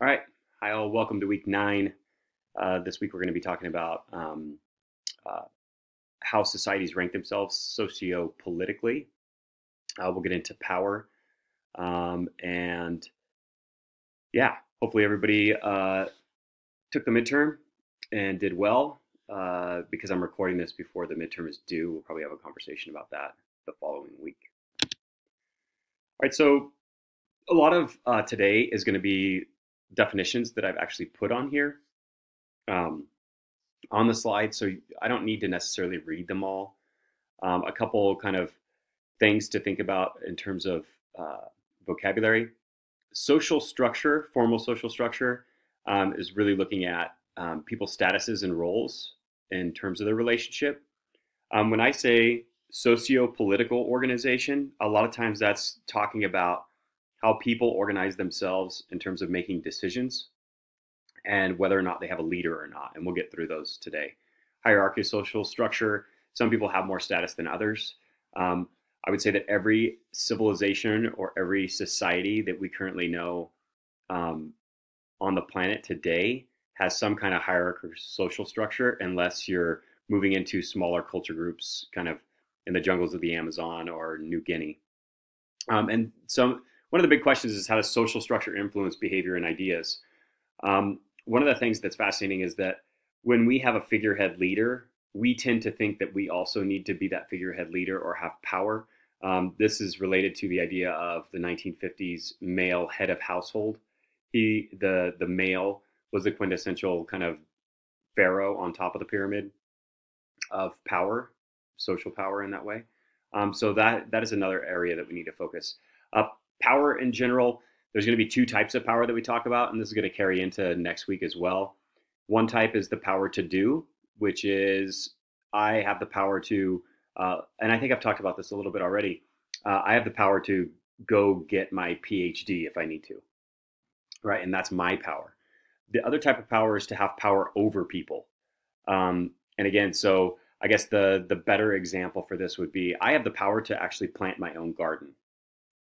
All right. Hi, all. Welcome to week 9. This week, we're going to be talking about uh, how societies rank themselves socio-politically. We'll get into power. And yeah, hopefully, everybody took the midterm and did well. Because I'm recording this before the midterm is due, we'll probably have a conversation about that the following week. All right. So, a lot of today is going to be definitions that I've actually put on here. Um, on the slide, so I don't need to necessarily read them all. A couple kind of things to think about in terms of vocabulary. Social structure, formal social structure, is really looking at people's statuses and roles in terms of their relationship. When I say socio-political organization, a lot of times that's talking about how people organize themselves in terms of making decisions and whether or not they have a leader or not. And we'll get through those today. Hierarchy, social structure. Some people have more status than others. I would say that every civilization or every society that we currently know um, on the planet today has some kind of hierarchical social structure, unless you're moving into smaller culture groups, kind of in the jungles of the Amazon or New Guinea. And so, one of the big questions is, how does social structure influence behavior and ideas? One of the things that's fascinating is that when we have a figurehead leader, we tend to think that we also need to be that figurehead leader or have power. This is related to the idea of the 1950s male head of household. The male was the quintessential kind of pharaoh on top of the pyramid of power, social power in that way. So that is another area that we need to focus. Uh, Power in general, there's going to be two types of power that we talk about, and this is going to carry into next week as well. One type is the power to do, which is I have the power to, and I think I've talked about this a little bit already. I have the power to go get my PhD if I need to, right? And that's my power. The other type of power is to have power over people. And again, so I guess the better example for this would be I have the power to actually plant my own garden,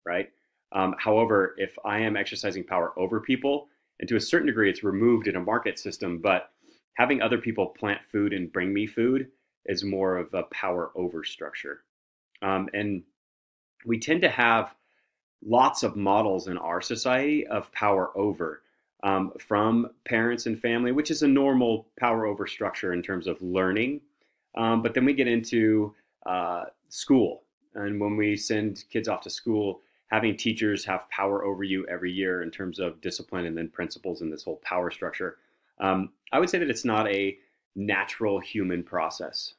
right? However, if I am exercising power over people, and to a certain degree, it's removed in a market system, but having other people plant food and bring me food is more of a power over structure. And we tend to have lots of models in our society of power over, from parents and family, which is a normal power over structure in terms of learning. But then we get into school. And when we send kids off to school, having teachers have power over you every year in terms of discipline and then principles and this whole power structure. I would say that it's not a natural human process.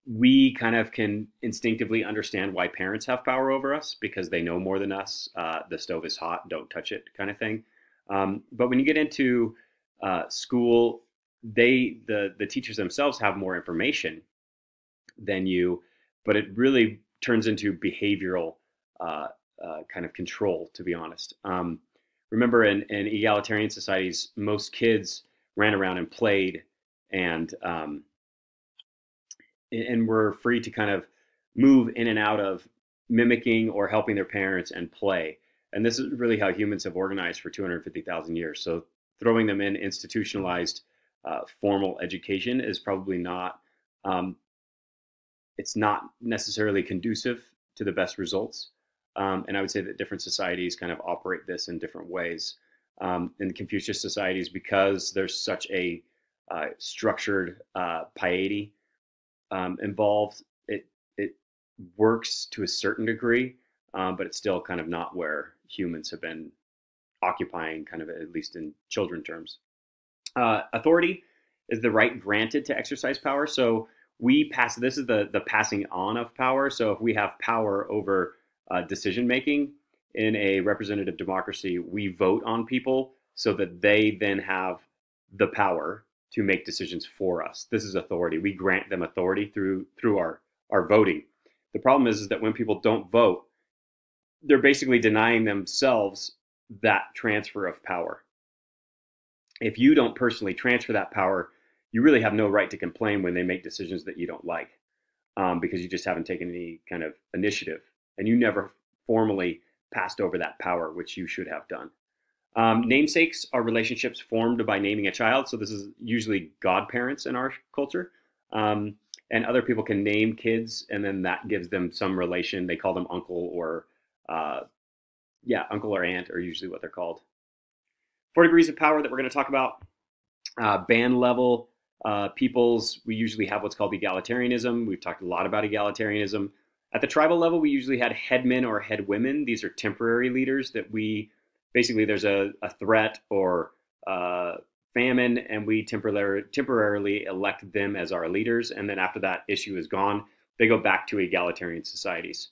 We kind of can instinctively understand why parents have power over us because they know more than us. The stove is hot, don't touch it, kind of thing. But when you get into school, the teachers themselves have more information than you, but it really turns into behavioral uh, kind of control, to be honest. Remember, in egalitarian societies, most kids ran around and played, and were free to kind of move in and out of mimicking or helping their parents and play. And this is really how humans have organized for 250,000 years. So throwing them in institutionalized formal education is probably not, um, it's not necessarily conducive to the best results. And I would say that different societies kind of operate this in different ways. In the Confucius societies, because there's such a structured piety involved, it works to a certain degree, but it's still kind of not where humans have been occupying, kind of at least in children terms. Authority is the right granted to exercise power. So we pass. This is the passing on of power. So if we have power over decision making in a representative democracy, we vote on people so that they then have the power to make decisions for us. This is authority. We grant them authority through our voting. The problem is that when people don't vote, they're basically denying themselves that transfer of power. If you don't personally transfer that power, you really have no right to complain when they make decisions that you don't like, because you just haven't taken any kind of initiative and you never formally passed over that power, which you should have done. Namesakes are relationships formed by naming a child. So this is usually godparents in our culture. And other people can name kids, and then that gives them some relation. They call them uncle or, yeah, uncle or aunt are usually what they're called. 4 degrees of power that we're going to talk about. Band level peoples, we usually have what's called egalitarianism. We've talked a lot about egalitarianism. At the tribal level, we usually had headmen or headwomen. These are temporary leaders that we basically there's a threat or famine, and we temporarily elect them as our leaders. And then after that issue is gone, they go back to egalitarian societies.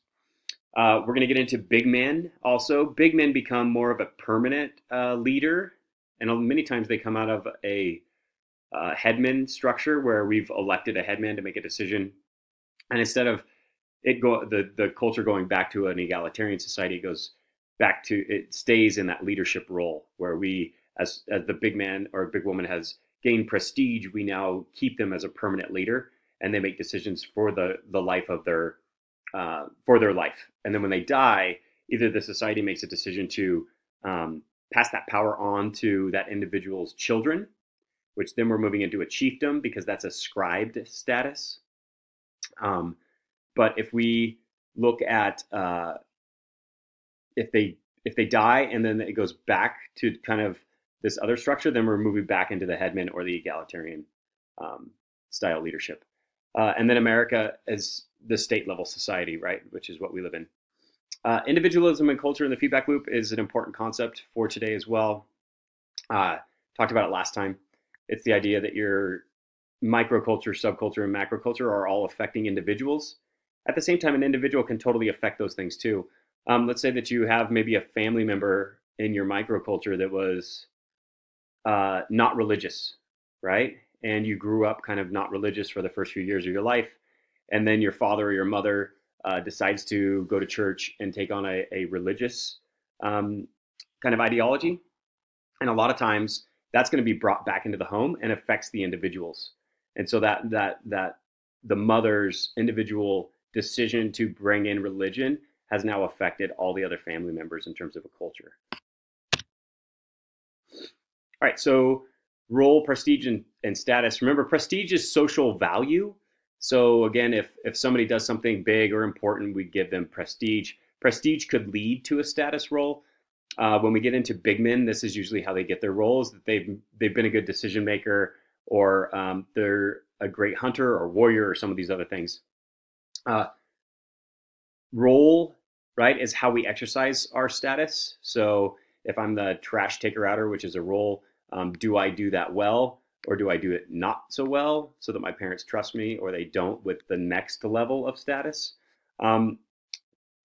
We're going to get into big men also. Big men become more of a permanent leader, and many times they come out of a headman structure where we've elected a headman to make a decision, and instead of the culture going back to an egalitarian society, it stays in that leadership role where we, as the big man or big woman has gained prestige, we now keep them as a permanent leader, and they make decisions for the life of their for their life. And then when they die, either the society makes a decision to pass that power on to that individual's children, which then we're moving into a chiefdom because that's a scribed status. But if we look at if they die and then it goes back to kind of this other structure, then we're moving back into the headman or the egalitarian style leadership. And then America is the state level society, right, which is what we live in. Individualism and culture in the feedback loop is an important concept for today as well. Talked about it last time. It's the idea that your microculture, subculture, and macroculture are all affecting individuals. At the same time, an individual can totally affect those things too. Let's say that you have maybe a family member in your microculture that was not religious, right? And you grew up kind of not religious for the first few years of your life. And then your father or your mother decides to go to church and take on a religious kind of ideology. And a lot of times that's going to be brought back into the home and affects the individuals. And so that the mother's individual decision to bring in religion has now affected all the other family members in terms of a culture. All right, so role, prestige, and status. Remember, prestige is social value. So again, if somebody does something big or important, we give them prestige. Prestige could lead to a status role. When we get into big men, this is usually how they get their roles, that they've been a good decision maker, or they're a great hunter or warrior or some of these other things. Role, right, is how we exercise our status. So if I'm the trash taker outer, which is a role, do I do that well, or do I do it not so well so that my parents trust me, or they don't with the next level of status? And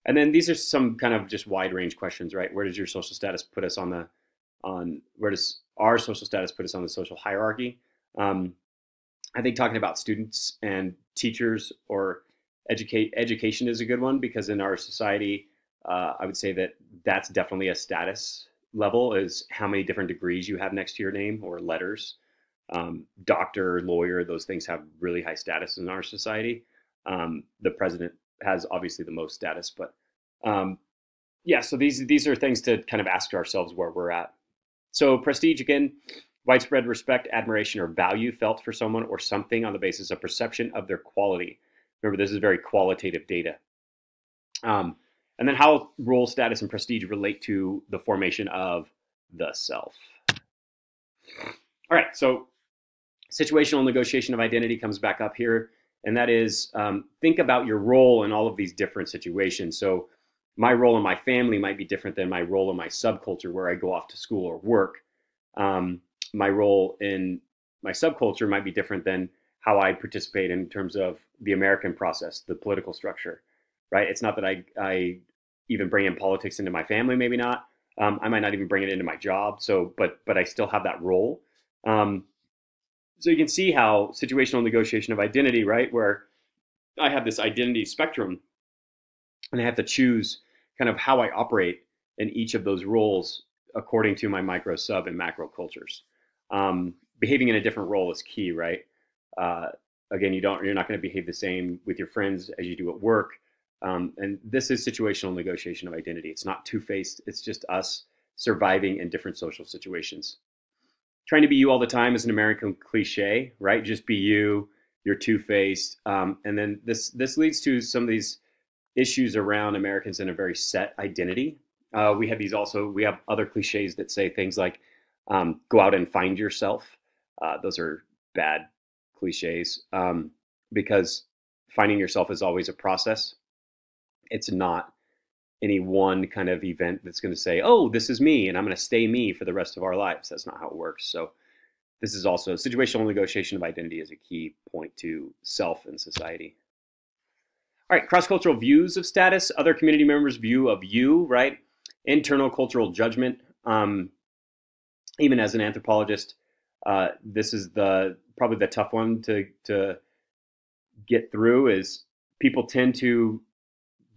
then these are some kind of just wide range questions, right? Where does your social status put us where does our social status put us on the social hierarchy? I think talking about students and teachers or education is a good one, because in our society, I would say that that's definitely a status level, is how many different degrees you have next to your name or letters. Doctor, lawyer, those things have really high status in our society. The president has obviously the most status, but yeah, so these are things to kind of ask ourselves where we're at. So prestige, again, widespread respect, admiration, or value felt for someone or something on the basis of perception of their quality. Remember, this is very qualitative data. And then how role, status, and prestige relate to the formation of the self. All right, so situational negotiation of identity comes back up here, and that is think about your role in all of these different situations. So my role in my family might be different than my role in my subculture where I go off to school or work. My role in my subculture might be different than how I participate in terms of the American process, the political structure, right? It's not that I even bring in politics into my family, maybe not. I might not even bring it into my job. So, but I still have that role. So you can see how situational negotiation of identity, right, where I have this identity spectrum and I have to choose kind of how I operate in each of those roles according to my micro, sub, and macro cultures. Behaving in a different role is key, right? Again, you're not going to behave the same with your friends as you do at work. And this is situational negotiation of identity. It's not two-faced. It's just us surviving in different social situations. Trying to be you all the time is an American cliche, right? Just be you. You're two-faced, and then this leads to some of these issues around Americans in a very set identity. We have other cliches that say things like go out and find yourself. Those are bad cliches because finding yourself is always a process. It's not any one kind of event that's going to say, oh, this is me and I'm going to stay me for the rest of our lives. That's not how it works. So this is also situational negotiation of identity is a key point to self and society. All right, cross-cultural views of status, other community members' view of you, right? Internal cultural judgment. Even as an anthropologist, this is probably the tough one to get through. Is people tend to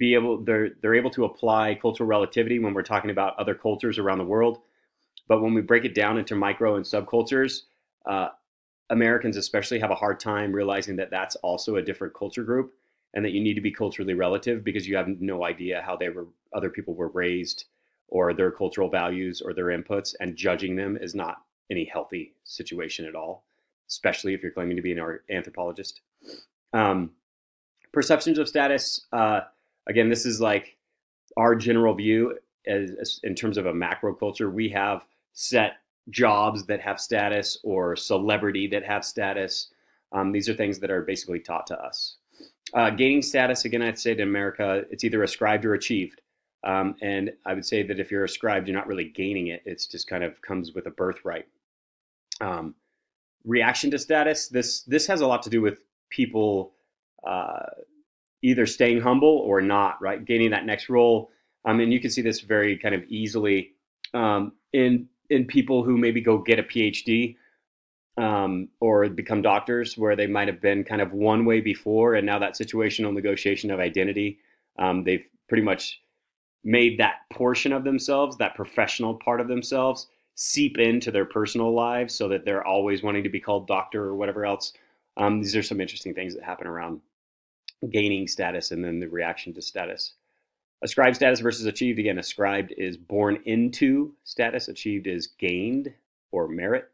they're able to apply cultural relativity when we're talking about other cultures around the world, but when we break it down into micro and subcultures, Americans especially have a hard time realizing that that's also a different culture group, and that you need to be culturally relative because you have no idea how other people were raised, or their cultural values or their inputs, and judging them is not any healthy situation at all, especially if you're claiming to be an anthropologist. Perceptions of status. Again, this is like our general view as in terms of a macro culture. We have set jobs that have status or celebrity that have status. These are things that are basically taught to us. Gaining status, again, I'd say in America, it's either ascribed or achieved. And I would say that if you're ascribed, you're not really gaining it. It's just kind of comes with a birthright. Reaction to status, this has a lot to do with people either staying humble or not, right? Gaining that next role. And you can see this very kind of easily in people who maybe go get a PhD or become doctors, where they might have been kind of one way before, and now that situational negotiation of identity, they've pretty much made that portion of themselves, that professional part of themselves, seep into their personal lives so that they're always wanting to be called doctor or whatever else. These are some interesting things that happen around gaining status and then the reaction to status. Ascribed status versus achieved. Again, ascribed is born into status. Achieved is gained or merit.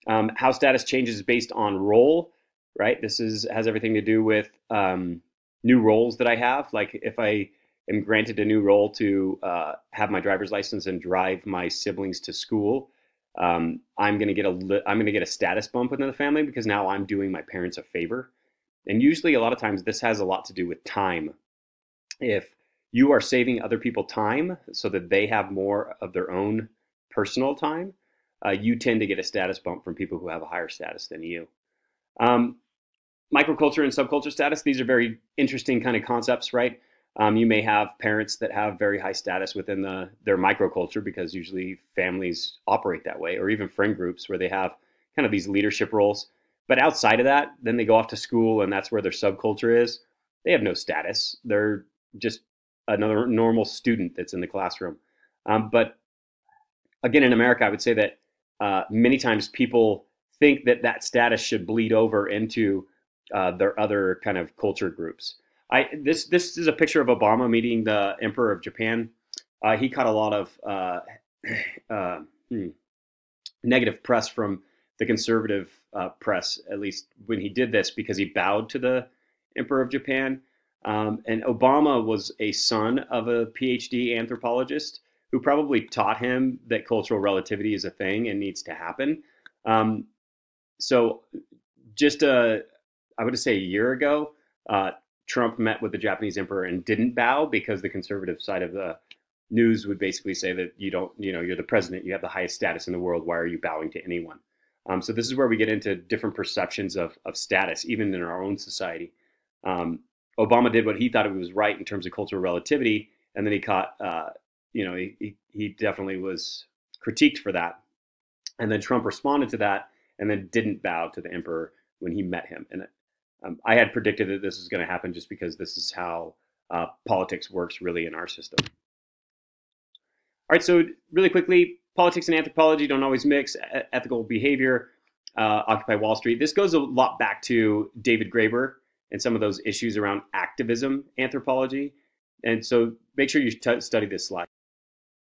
How status changes based on role, right? This has everything to do with new roles that I have. Like if I am granted a new role to have my driver's license and drive my siblings to school, I'm going to get a status bump within the family because now I'm doing my parents a favor. And usually a lot of times this has a lot to do with time. If you are saving other people time so that they have more of their own personal time, you tend to get a status bump from people who have a higher status than you. Microculture and subculture status, these are very interesting kind of concepts, right? You may have parents that have very high status within their microculture because usually families operate that way, or even friend groups where they have kind of these leadership roles. But outside of that, then they go off to school and that's where their subculture is. They have no status. They're just another normal student that's in the classroom. But again, in America, I would say that many times people think that status should bleed over into their other kind of culture groups. This is a picture of Obama meeting the Emperor of Japan. He caught a lot of negative press from the conservative press, at least when he did this, because he bowed to the Emperor of Japan. And Obama was a son of a PhD anthropologist who probably taught him that cultural relativity is a thing and needs to happen. So just I would say a year ago, Trump met with the Japanese emperor and didn't bow because the conservative side of the news would basically say that you're the president, you have the highest status in the world, why are you bowing to anyone? So this is where we get into different perceptions of status, even in our own society. Obama did what he thought it was right in terms of cultural relativity, and then he caught, he definitely was critiqued for that. And then Trump responded to that and then didn't bow to the emperor when he met him. And I had predicted that this was going to happen just because this is how politics works really in our system. All right, so really quickly, politics and anthropology don't always mix. Ethical behavior, Occupy Wall Street. This goes a lot back to David Graeber and some of those issues around activism anthropology. And so make sure you study this slide.